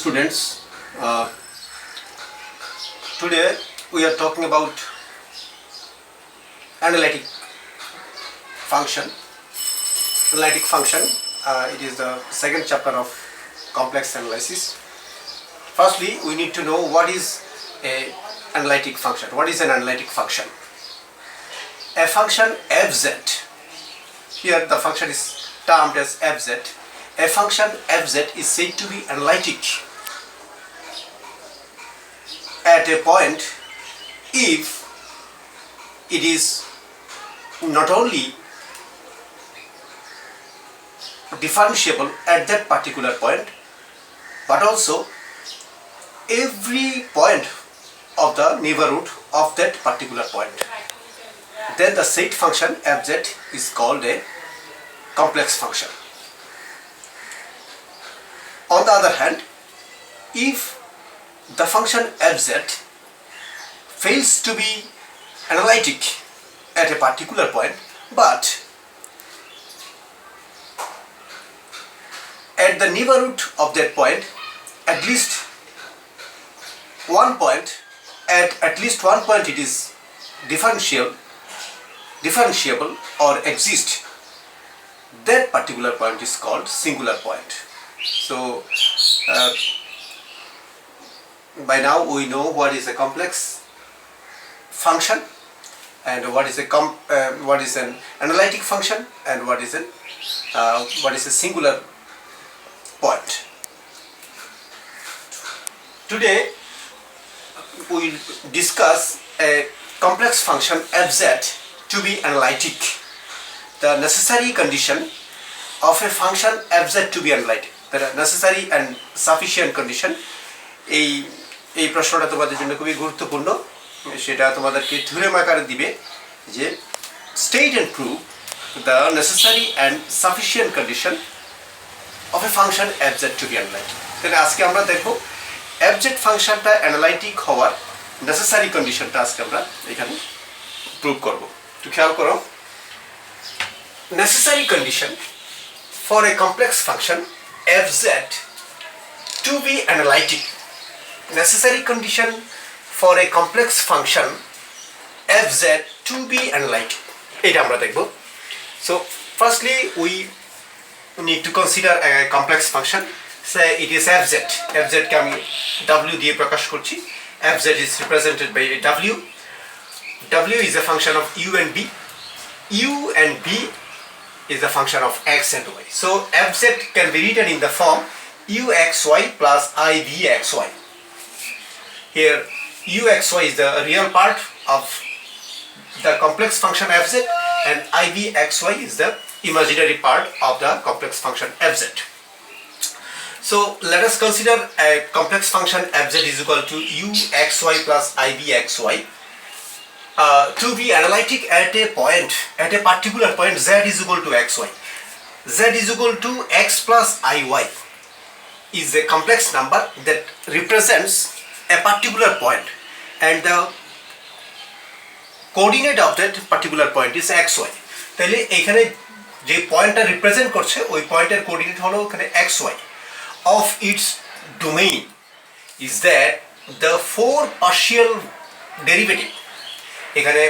Students, today we are talking about analytic function. Analytic function, it is the second chapter of complex analysis. Firstly, we need to know what is an analytic function. What is an analytic function? A function fz, here the function is termed as fz. A function fz is said to be analytic at a point if it is not only differentiable at that particular point, but also every point of the neighborhood of that particular point. Then the said function fz is called a complex function. On the other hand, if the function fz fails to be analytic at a particular point, but at the neighborhood of that point, at least one point it is differentiable or exists, that particular point is called singular point. So by now we know what is a complex function and what is an analytic function and what is a singular point. Today we will discuss a complex function fz to be analytic. The necessary condition of a function fz to be analytic. The necessary and sufficient condition. এই প্রশ্নটা তোমাদের জন্য খুবই গুরুত্বপূর্ণ। সেটা তোমাদেরকে theorem আকারে দিবে যে state and prove the necessary and sufficient condition of a function fz to be analytic. তাহলে আজকে আমরা দেখব fz ফাংশনটা অ্যানালাইটিক হওয়ার necessary conditionটা আজকে আমরা এখানে প্রুভ করব। একটু খেয়াল করো, necessary condition for a complex function fz to be analytic. Necessary condition for a complex function fz to be analytic. এটা আমরা দেখব। So firstly we need to consider a complex function. Say it is fz. fz কে আমি w দিয়ে প্রকাশ করছি। fz is represented by a w. w is a function of u and b. u and b is a function of x and y. So fz can be written in the form uxy plus ivxy. Here uxy is the real part of the complex function fz and ivxy is the imaginary part of the complex function fz. So let us consider a complex function fz is equal to uxy plus ivxy to be analytic at a point, at a particular point z is equal to xy. Z is equal to x plus iy is a complex number that represents a particular point and the coordinate of that particular point is xy. তাহলে এখানে যে পয়েন্টটা represent করছে ওই পয়েন্টের coordinate হলো এখানে xy. Of its domain is that the four partial derivative, এখানে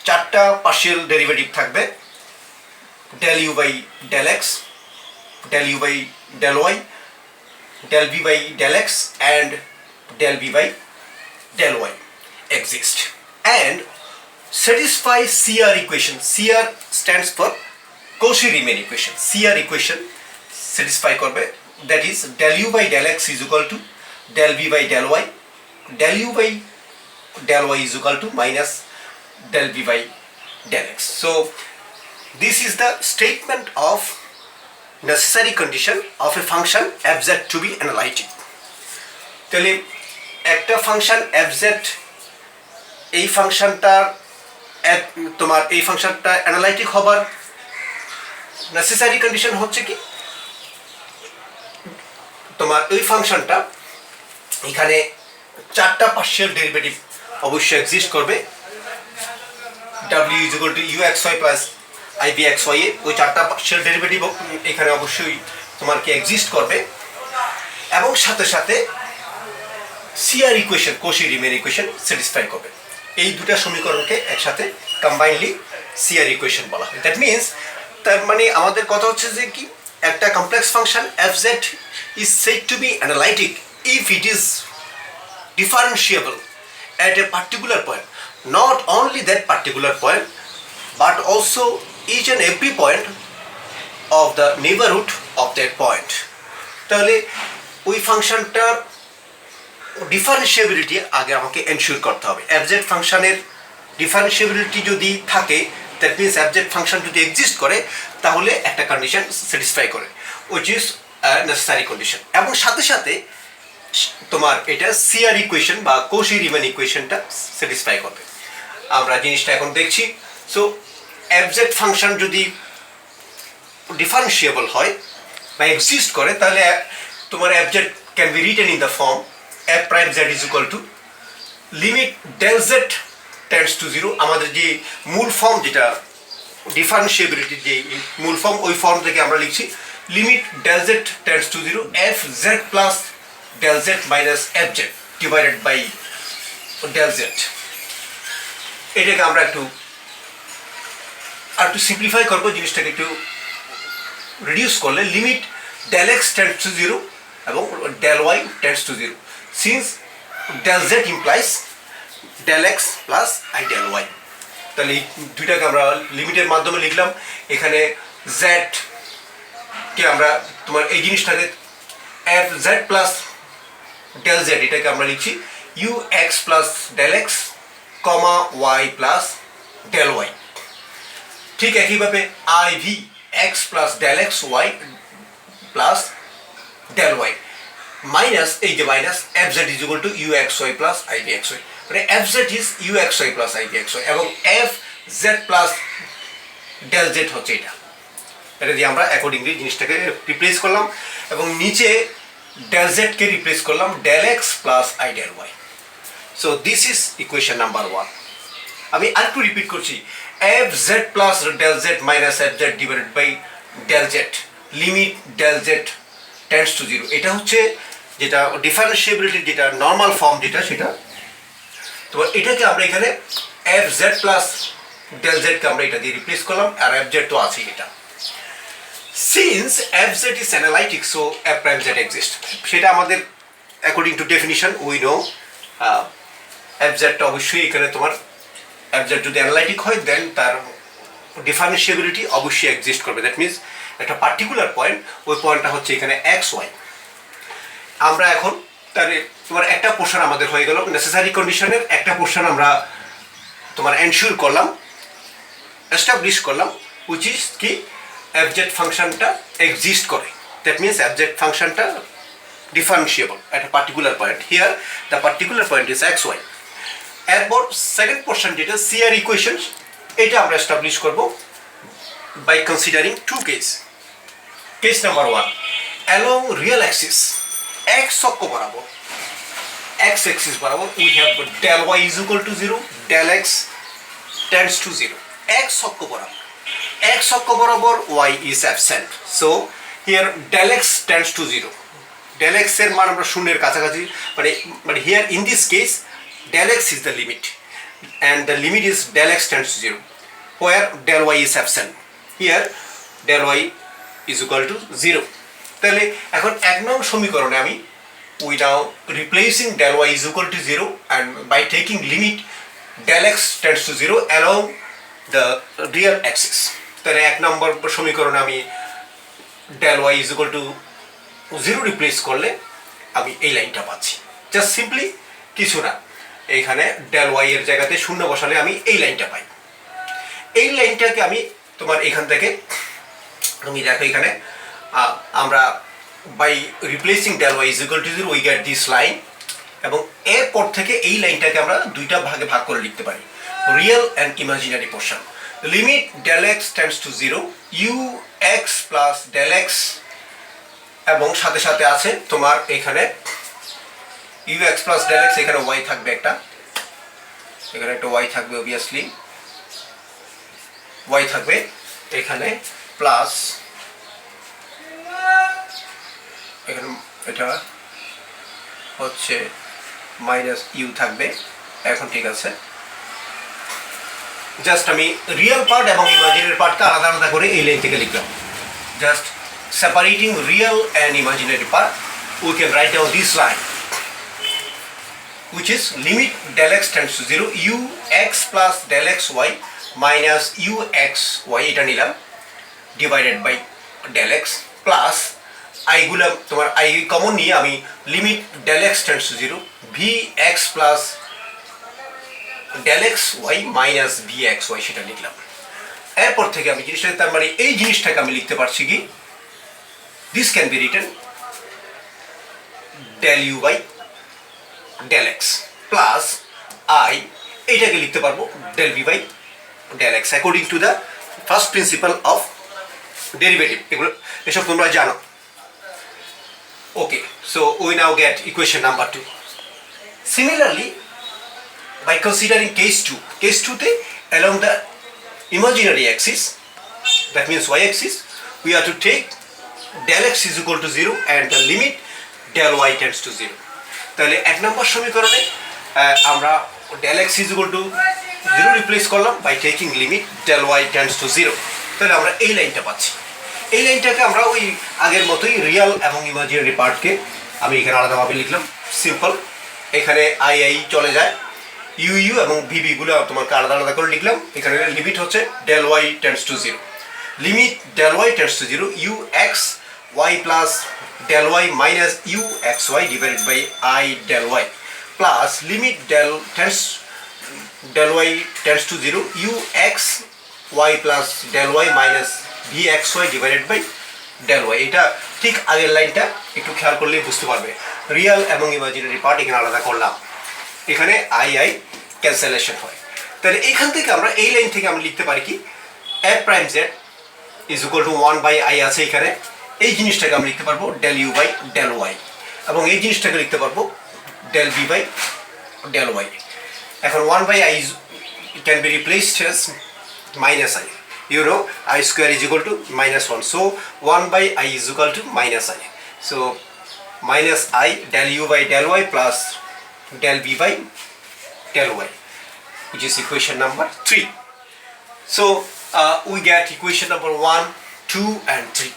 চারটা partial derivative থাকবে, del u by del x, del u by del y, del v by del x and del v by del y exist and satisfy CR equation. CR stands for Cauchy-Riemann equation. CR equation satisfy করবে, that is del u by del x is equal to del v by del y, del u by del y is equal to minus del v by del x. So this is the statement of necessary condition of a function fz to be analytic. তাহলে একটা function fz, এই ফাংশনটার তোমার এই ফাংশনটা analytic হবার necessary condition হচ্ছে কি, তোমার ওই ফাংশনটা এখানে চারটা পার্শিয়াল ডেরিভেটিভ অবশ্যই এক্সিস্ট করবে। w is equal to uxy plus ivxy ওই চারটা পার্শিয়াল ডেরিভেটিভ এখানে অবশ্যই তোমার কি এক্সিস্ট করবে এবং সাথে সাথে CR equation, Kosi remain equation satisfy করবে। এই দুটা সমীকরণকে একসাথে কম্বাইনলি সিআর ইকুয়েশন বলা হয়। দ্যাট মিনস, তার মানে আমাদের কথা হচ্ছে যে কি, একটা complex function fz is said to be analytic if it is differentiable at a particular point, not only that particular point but also each and every point of the neighborhood of that point. তাহলে ওই ফাংশনটার ডিফারেন্সিয়েবিলিটি আগে আমাকে ensure করতে হবে। fz ফাংশনের ডিফারেন্সিয়েবিলিটি যদি থাকে, that means fz function যদি এক্সিস্ট করে, তাহলে একটা কন্ডিশন স্যাটিসফাই করে, উইচ ইজ নেসেসারি কন্ডিশন। এবং সাথে সাথে তোমার এটা সিআর ইকুয়েশন বা কোশি রিমান ইকুয়েশনটা স্যাটিসফাই করবে। আমরা জিনিসটা এখন দেখছি। সো fz ফাংশন যদি ডিফারেন্সিয়েবল হয় বা এক্সিস্ট করে, তাহলে তোমার fz can be written in the form f prime z is equal to limit del z tends to 0। আমাদের যে মূল ফর্ম, যেটা ডিফারেন্সিয়েবিলিটির যে মূল ফর্ম, ওই ফর্ম থেকে আমরা লিখছি limit del z tends to 0 f z plus del z minus f z divided by del z। এটাকে আমরা একটু সিম্পলিফাই করবো, জিনিসটাকে একটু রিডিউস করলে limit del x tends to 0 এবং del y tends to 0, since del z implies del x plus I del y। তাহলে এই দুইটাকে আমরা লিমিটের মাধ্যমে লিখলাম। এখানে z কে আমরা তোমার এই জিনিসটাকে f z plus del z, এটাকে আমরা লিখছি u x plus del x, y plus del y। ঠিক একইভাবে i v x plus del x y plus del y minus এই যে minus fz is equal to uxy plus ivxy, মানে fz is uxy plus ivxy এবং fz plus del z হচ্ছে এটা দিয়ে আমরা অ্যাকর্ডিংলি জিনিসটাকে রিপ্লেস করলাম এবং নিচে del z কে রিপ্লেস করলাম del x plus I del y। So this is equation number 1। আমি আরেকটু রিপিট করছি, fz plus del z minus fz divided by del z limit del z tends to 0, এটা হচ্ছে যেটা ডিফারেন্সিয়েবিলিটির যেটা নর্মাল ফর্ম, যেটা সেটা। তো এটাকে আমরা এখানে fz plus del z কে আমরা এটা দিয়ে রিপ্লেস করলাম, আর fz তো আছে এটা। Since fz is analytic, so f prime z exists, সেটা আমাদের according to definition we know fz টা অবশ্যই এখানে তোমার fz যদি অ্যানালাইটিক হয়, দেন তার ডিফারেন্সিয়েবিলিটি অবশ্যই এক্সিস্ট করবে। দ্যাট মিনস একটা পার্টিকুলার পয়েন্ট, ওই পয়েন্টটা হচ্ছে এখানে এক্স ওয়াই। আমরা এখন তার তোমার একটা পোর্শন আমাদের হয়ে গেল, নেসেসারি কন্ডিশনের একটা পোর্শন আমরা তোমার এনশিওর করলাম, এস্টাবলিশ করলাম, উইচ ইজ কি fz ফাংশনটা এক্সিস্ট করে। দ্যাট মিনস fz ফাংশনটা differentiable at a particular point. Here the particular point is xy. এরপর সেকেন্ড পোর্শন যেটা সিআর ইকুয়েশন, এটা আমরা এস্টাবলিশ করব by considering two cases. Case number 1, along real axis x অক্ষ বরাবর, x axis বরাবর we have del y is equal to 0, del x tends to 0। x অক্ষ বরাবর y is absent, so here del x tends to 0। del x এর মান আমরা শূন্যের কাছাকাছি, মানে here in this case del x is the limit and the limit is del x tends to 0 where del y is absent, here del y is equal to 0। তাহলে এখন এক নং সমীকরণে আমি without replacing del y is equal to 0 and by taking limit del x tends to 0 along the real axis, তাহলে এক নম্বর সমীকরণে আমি del y is equal to 0 replace করলে আমি এই লাইনটা পাচ্ছি। জাস্ট সিম্পলি কিছু না, এইখানে del y এর জায়গাতে শূন্য বসালে আমি এই লাইনটা পাই। এই লাইনটাকে আমি তোমার এখান থেকে তুমি দেখো এখানে আমরা by replacing del y is equal to 0 we get this line, এবং এরপর থেকে এই লাইনটাকে আমরা দুইটা ভাগে ভাগ করে লিখতে পারি, real and imaginary portion. Limit del x tends to 0 u x plus del x, এবং সাথে সাথে আছে তোমার এখানে ux plus del x, এখানে y থাকবে একটা, এখানে একটা y থাকবে অবভিয়াসলি, y থাকবে এখানে প্লাস এখানে এটা হচ্ছে মাইনাস ইউ থাকবে। এখন ঠিক আছে, জাস্ট আমি রিয়েল পার্ট এবং ইমাজিনারি পার্টকে আলাদা আলাদা করে এই লাইন থেকে লিখলাম। Just separating real and imaginary part, we can write down this line, which is limit del x tends to 0 u x plus del x y minus u x y এটা নিলাম divided by del x plus I গুলো তোমার I common নিয়ে আমি limit del x tends to 0 v x plus del x y minus v x y সেটা লিখলাম। এরপর থেকে আমি জিনিসটা তার মানে এই জিনিসটাকে আমি লিখতে পারছি কি, this can be written del u by del x plus I এটাকে লিখতে পারবো del v by del x according to the first principle of derivative। এগুলো এসব তোমরা জানো। Okay, so we now get equation number 2. Similarly, by considering case 2 তে along the imaginary axis, that means y axis, we have to take del x is equal to 0 and the limit del y tends to 0. তাহলে এক নম্বর সমীকরণে আমরা del x is equal to 0 replace করলাম by taking limit del y tends to 0। তাহলে আমরা এই লাইনটা পাচ্ছি। এই লাইনটাকে আমরা ওই আগের মতোই রিয়েল এবং ইমাজিনারি পার্টকে আমি এখানে আলাদাভাবে লিখলাম, সিম্পল। এখানে আই আই চলে যায়, ইউ ইউ এবং ভিভি গুলো তোমাকে আলাদা আলাদা করে লিখলাম। এখানে লিমিট হচ্ছে del y tends to 0, limit del y tends to 0 u x y plus del y minus u x y divided by I del y plus limit del y tends to 0 u x y plus del y minus v x y divided by del y। এটা ঠিক আগের লাইনটা একটু খেয়াল করলেই বুঝতে পারবে। Real এবং ইমাজিনারি পার্ট এখানে আলাদা করলাম, এখানে আই আই ক্যান্সেলেশন হয়। তাহলে এখান থেকে আমরা এই লাইন থেকে আমরা লিখতে পারি কি, f prime z is equal to 1 by i আছে এখানে, এই জিনিসটাকে আমরা লিখতে পারবো del u by del y এবং এই জিনিসটাকে লিখতে পারবো del v by del y। এখন 1 by i can be replaced as minus i, you know I square is equal to minus 1, so 1 by I is equal to minus I, so minus I del u by del y plus del v by del y, which is equation number 3. So we get equation number 1, 2 and 3.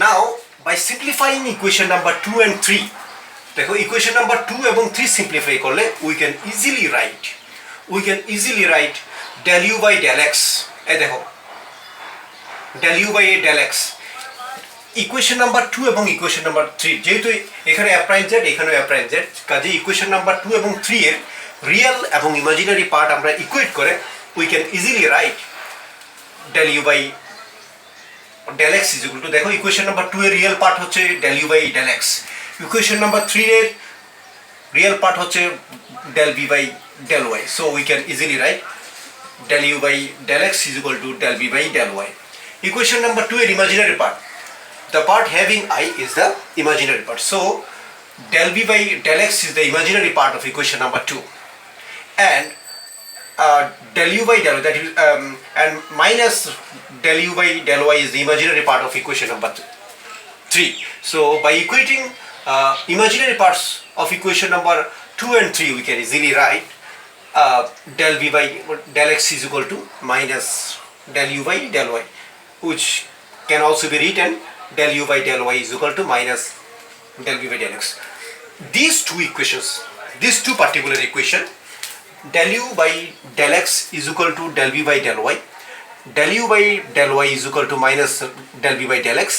Now by simplifying equation number 2 and 3, দেখো equation number 2 এবং 3 simplify করলে we can easily write del u by del x। এই দেখো del u by del x, equation number 2 এবং equation number 3, যেহেতু এখানে f prime z এখানে f prime z, কাজে ইকুয়েশন নাম্বার 2 এবং 3 এর রিয়েল এবং ইমাজিনারি পার্ট আমরা ইকুয়েট করে we can easily write del u by del x is equal to, দেখো ইকুয়েশন নাম্বার 2 এর রিয়েল পার্ট হচ্ছে del u by del x, equation number 3 এর রিয়েল পার্ট হচ্ছে del v by del y, so we can easily write del u by del x is equal to del v by del y. Equation number 2 is imaginary part. The part having I is the imaginary part. So del v by del x is the imaginary part of equation number 2, and del u by del y, that is and minus del u by del y is the imaginary part of equation number 3. So by equating imaginary parts of equation number 2 and 3, we can easily write del v by del x is equal to minus del u by del y, which can also be written del u by del y is equal to minus del v by del x. These two equations, these two particular equation, del u by del x is equal to del v by del y, del u by del y is equal to minus del v by del x,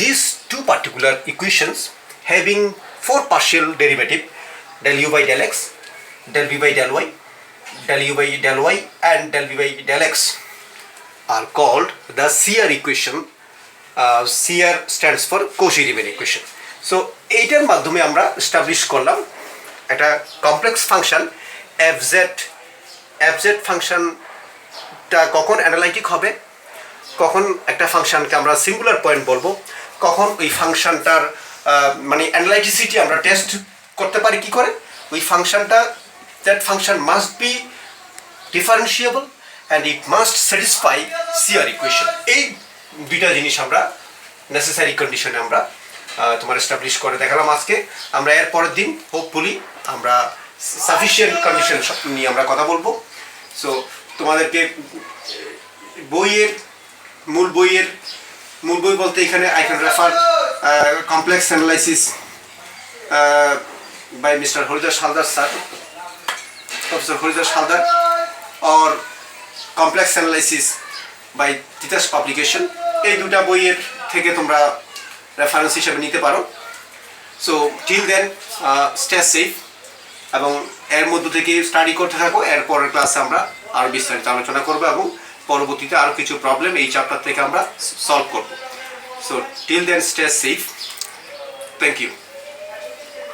these two particular equations having four partial derivative, del u by del x, del v by del y, del u by del y and del v by del x are called the CR equation. CR stands for Cauchy-Riemann equation. So এইটার মাধ্যমে আমরা establish করলাম একটা complex function fz ফাংশনটা কখন analytic হবে, কখন একটা ফাংশনকে আমরা সিঙ্গুলার পয়েন্ট বলবো, কখন ওই ফাংশনটার মানে অ্যানালাইটিসিটি আমরা টেস্ট করতে পারি কি করে, ওই ফাংশনটা that function must be differentiable and it must satisfy CR equation. এই দুইটা জিনিস আমরা নেসেসারি কন্ডিশনে আমরা তোমার এস্টাবলিশ করে দেখালাম আজকে। আমরা এর পরের দিন হোপফুলি আমরা সাফিসিয়েন্ট কন্ডিশন নিয়ে আমরা কথা বলবো। সো তোমাদেরকে মূল বই বলতে এখানে I can refer complex analysis by mister Haridas Haldar sir, professor Haridas Haldar, or complex analysis by Titas publication. এই দুটা বইয়ের থেকে তোমরা রেফারেন্স হিসেবে নিতে পারো। So till then stay safe এবং এর মধ্য থেকে স্টাডি করতে থাকো। এর পরের ক্লাসে আমরা আরও বিস্তারিত আলোচনা করবো এবং পরবর্তীতে আরও কিছু প্রবলেম এই চ্যাপ্টার থেকে আমরা সলভ করব। So till then stay safe, thank you.